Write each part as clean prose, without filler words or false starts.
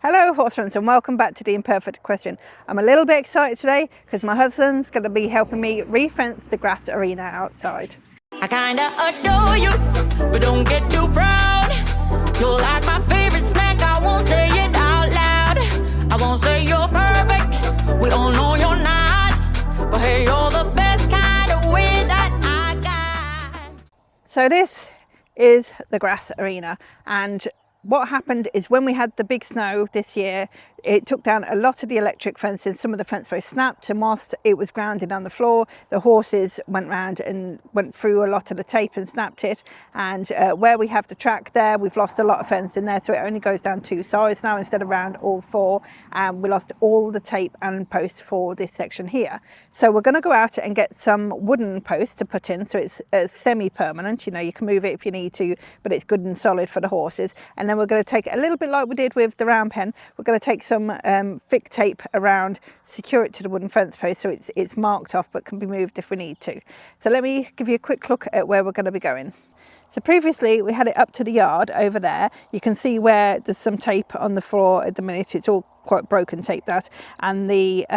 Hello horse friends and welcome back to the Imperfect Equestrian. I'm a little bit excited today because my husband's going to be helping me re-fence the grass arena outside. I kinda adore you, but don't get too proud. You're like my favorite snack, I won't say it out loud. I won't say you're perfect, we all know you're not. But hey, you're the best kind of win that I got. So this is the grass arena, and what happened is when we had the big snow this year, it took down a lot of the electric fences. Some of the fence posts snapped, and whilst it was grounded on the floor, the horses went round and went through a lot of the tape and snapped it. And where we have the track there, we've lost a lot of fence in there, so it only goes down 2 sides now instead of round all 4. And we lost all the tape and posts for this section here. So we're going to go out and get some wooden posts to put in, so it's semi-permanent. You know, you can move it if you need to, but it's good and solid for the horses. And then we're going to take a little bit like we did with the round pen. We're going to take some thick tape around, secure it to the wooden fence post so it's marked off but can be moved if we need to. So let me give you a quick look at where we're going to be going. So previously we had it up to the yard over there. You can see where there's some tape on the floor at the minute. It's all quite broken tape, that, and the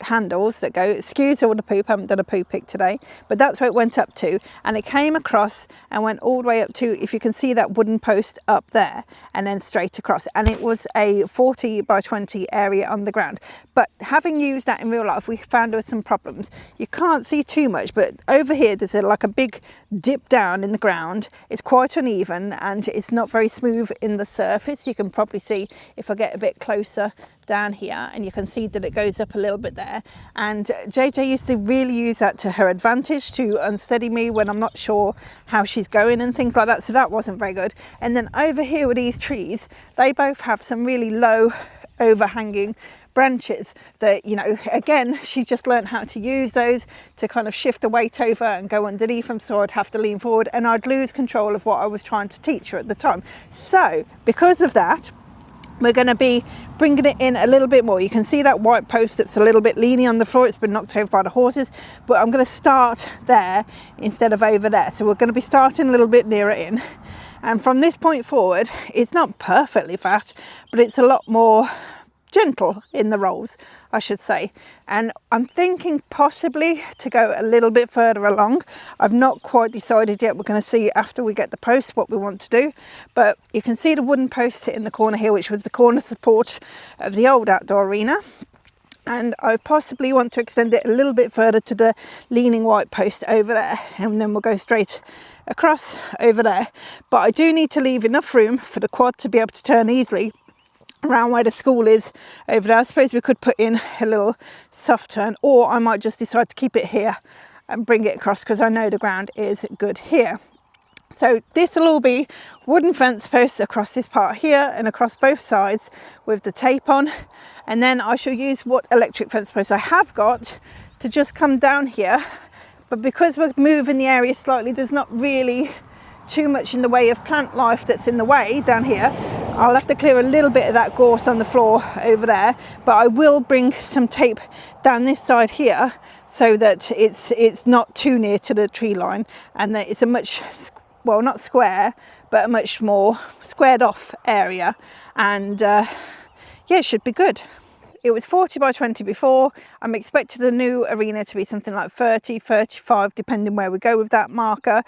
handles that go, excuse all the poop, I haven't done a poo pick today, but that's where it went up to, and it came across and went all the way up to, if you can see that wooden post up there, and then straight across. And it was a 40 by 20 area on the ground. But having used that in real life, we found there were some problems. You can't see too much, but over here there's like a big dip down in the ground. It's quite uneven and it's not very smooth in the surface. You can probably see if I get a bit closer down here, and you can see that it goes up a little bit there. And JJ used to really use that to her advantage to unsteady me when I'm not sure how she's going and things like that, so that wasn't very good. And then over here with these trees, they both have some really low overhanging branches that, you know, again, she just learned how to use those to kind of shift the weight over and go underneath them, so I'd have to lean forward and I'd lose control of what I was trying to teach her at the time. So because of that, we're going to be bringing it in a little bit more. You can see that white post that's a little bit leaning on the floor. It's been knocked over by the horses, but I'm going to start there instead of over there. So we're going to be starting a little bit nearer in. And from this point forward, it's not perfectly fat, but it's a lot more gentle in the rolls, I should say. And I'm thinking possibly to go a little bit further along. I've not quite decided yet. We're going to see after we get the post what we want to do. But you can see the wooden post in the corner here, which was the corner support of the old outdoor arena. And I possibly want to extend it a little bit further to the leaning white post over there, and then we'll go straight across over there. But I do need to leave enough room for the quad to be able to turn easily around where the school is over there. I suppose we could put in a little soft turn, or I might just decide to keep it here and bring it across because I know the ground is good here. So this will all be wooden fence posts across this part here and across both sides with the tape on, and then I shall use what electric fence posts I have got to just come down here. But because we're moving the area slightly, there's not really too much in the way of plant life that's in the way down here. I'll have to clear a little bit of that gorse on the floor over there, but I will bring some tape down this side here so that it's not too near to the tree line, and that it's a much, well, not square, but a much more squared off area. And yeah, it should be good. It was 40 by 20 before. I'm expecting the new arena to be something like 30, 35, depending where we go with that marker,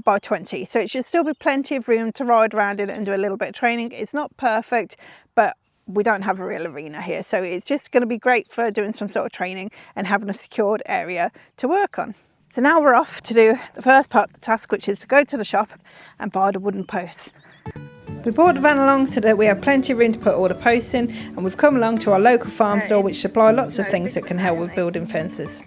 by 20. So it should still be plenty of room to ride around in and do a little bit of training. It's not perfect, but we don't have a real arena here. So it's just going to be great for doing some sort of training and having a secured area to work on. So now we're off to do the first part of the task, which is to go to the shop and buy the wooden posts. We brought the van along so that we have plenty of room to put all the posts in, and we've come along to our local farm store, which supply lots of things that can help with building fences.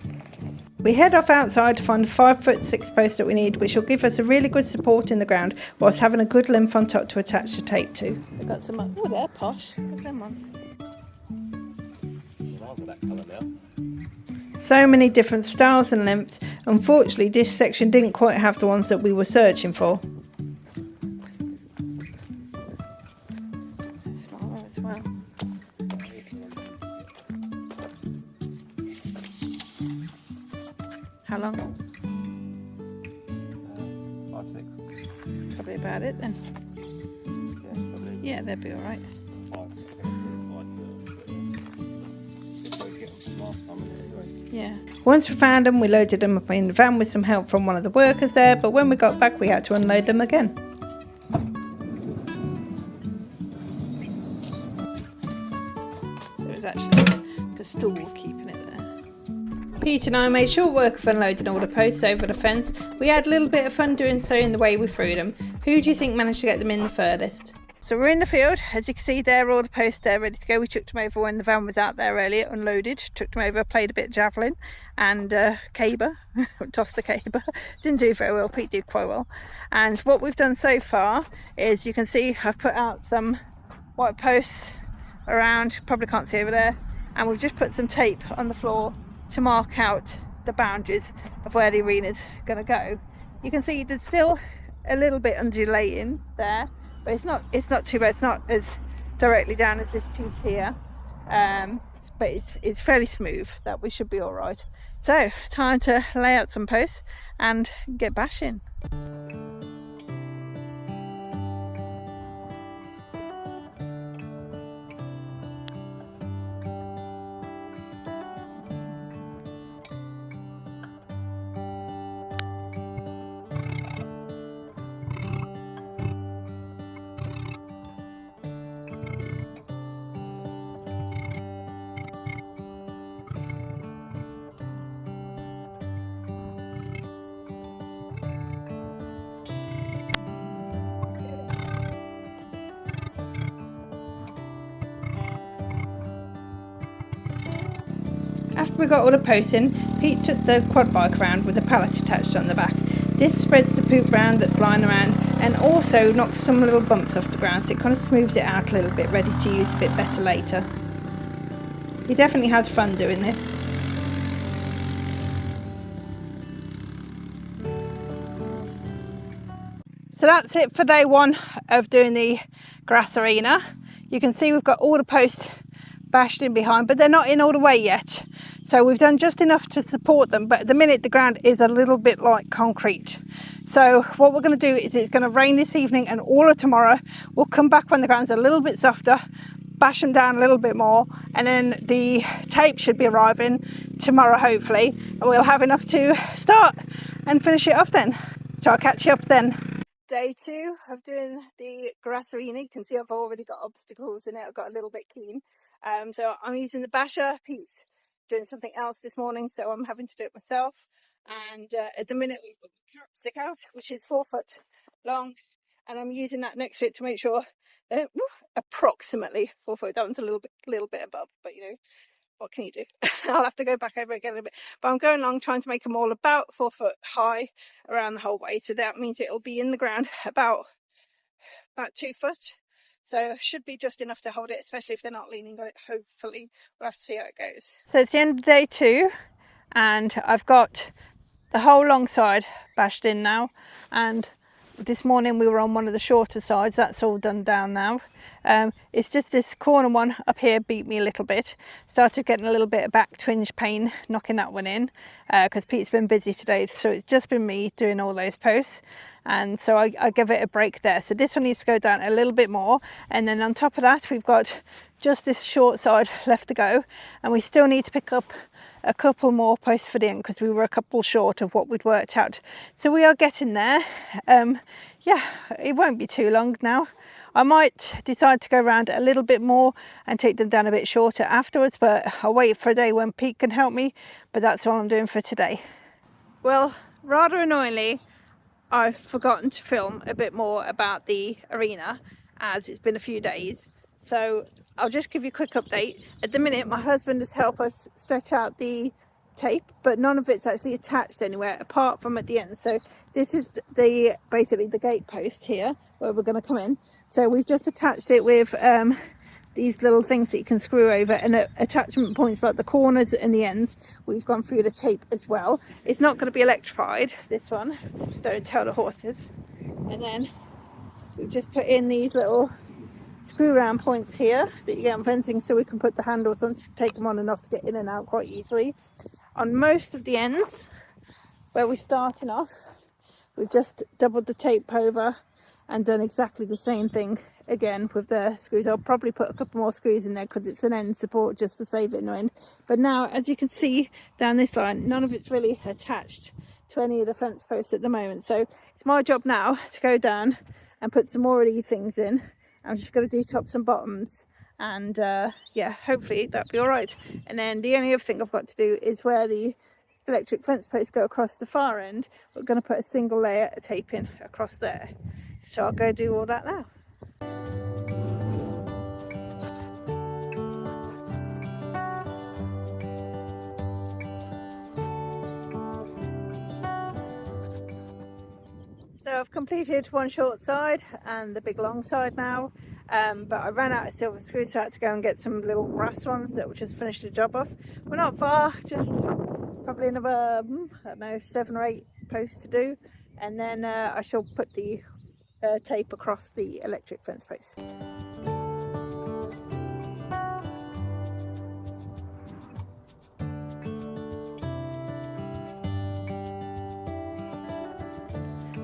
We head off outside to find a 5'6" post that we need, which will give us a really good support in the ground whilst having a good lymph on top to attach the tape to. We've got some, oh, they're posh. Look at them ones. So many different styles and lengths. Unfortunately, this section didn't quite have the ones that we were searching for. Smaller as well. How long? 5, 6. Probably about it then. Yeah, probably. Yeah, they'd be all right. 5. Yeah. Once we found them, we loaded them up in the van with some help from one of the workers there, but when we got back we had to unload them again. There was actually a stool keeping it there. Pete and I made short work of unloading all the posts over the fence. We had a little bit of fun doing so in the way we threw them. Who do you think managed to get them in the furthest? So we're in the field, as you can see there, all the posts there ready to go. We chucked them over when the van was out there earlier, unloaded, took them over, played a bit of javelin and caber, tossed the caber. Didn't do very well, Pete did quite well. And what we've done so far is, you can see I've put out some white posts around, probably can't see over there, and we've just put some tape on the floor to mark out the boundaries of where the arena's going to go. You can see there's still a little bit undulating there, but it's not too bad. It's not as directly down as this piece here, but it's fairly smooth, that we should be all right. So time to lay out some posts and get bashing. After we got all the posts in, Pete took the quad bike around with a pallet attached on the back. This spreads the poop round that's lying around and also knocks some little bumps off the ground, so it kind of smooths it out a little bit, ready to use a bit better later. He definitely has fun doing this. So that's it for day one of doing the grass arena. You can see we've got all the posts bashed in behind, but they're not in all the way yet. So we've done just enough to support them, but at the minute the ground is a little bit like concrete. So what we're going to do is, it's going to rain this evening and all of tomorrow. We'll come back when the ground's a little bit softer, bash them down a little bit more, and then the tape should be arriving tomorrow hopefully, and we'll have enough to start and finish it off then. So I'll catch you up then. Day two of doing the grass arena. You can see I've already got obstacles in it. I've got a little bit keen. So I'm using the basher. Pete's doing something else this morning, so I'm having to do it myself. And at the minute we've got the carrot stick out, which is 4 foot long, and I'm using that next to it to make sure approximately 4 foot. That one's a little bit above, but you know, what can you do? I'll have to go back over again a bit. But I'm going along trying to make them all about 4 foot high around the whole way. So that means it'll be in the ground about 2 foot. So should be just enough to hold it, especially if they're not leaning on it. Hopefully, we'll have to see how it goes. So it's the end of day two, and I've got the whole long side bashed in now. And this morning we were on one of the shorter sides. That's all done down now. It's just this corner one up here beat me a little bit. Started getting a little bit of back twinge pain knocking that one in, because Pete's been busy today, so it's just been me doing all those posts. And so I give it a break there. So this one needs to go down a little bit more, and then on top of that we've got just this short side left to go, and we still need to pick up a couple more posts for the end because we were a couple short of what we'd worked out. So we are getting there. Yeah, it won't be too long now. I might decide to go around a little bit more and take them down a bit shorter afterwards, but I'll wait for a day when Pete can help me. But that's all I'm doing for today. Well, rather annoyingly, I've forgotten to film a bit more about the arena as it's been a few days. So I'll just give you a quick update. At the minute, my husband has helped us stretch out the tape, but none of it's actually attached anywhere apart from at the end. So this is basically the gate post here where we're going to come in. So we've just attached it with these little things that you can screw over, and attachment points like the corners and the ends. We've gone through the tape as well. It's not going to be electrified, this one, don't tell the horses. And then we've just put in these little screw round points here that you get on fencing, so we can put the handles on to take them on and off to get in and out quite easily. On most of the ends where we're starting off, we've just doubled the tape over and done exactly the same thing again with the screws. I'll probably put a couple more screws in there because it's an end support just to save it in the end. But now, as you can see down this line, none of it's really attached to any of the fence posts at the moment. So it's my job now to go down and put some more of these things in. I'm just going to do tops and bottoms, and yeah, hopefully that'll be all right. And then the only other thing I've got to do is where the electric fence posts go across the far end, we're going to put a single layer of taping across there. So I'll go do all that now. So I've completed one short side and the big long side now, but I ran out of silver screws, so I had to go and get some little brass ones that will just finish the job off. We're not far, just probably another, I don't know, 7 or 8 posts to do, and then I shall put the tape across the electric fence posts.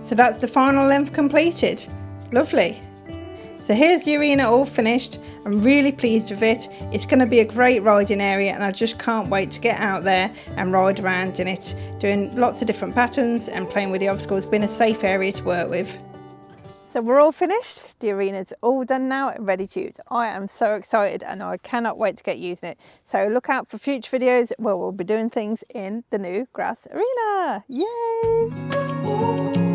So that's the final length completed. Lovely. So here's the arena all finished. I'm really pleased with it. It's going to be a great riding area, and I just can't wait to get out there and ride around in it, doing lots of different patterns and playing with the obstacles. It's been a safe area to work with. So we're all finished. The arena's all done now and ready to use. I am so excited and I cannot wait to get using it. So look out for future videos where we'll be doing things in the new grass arena. Yay!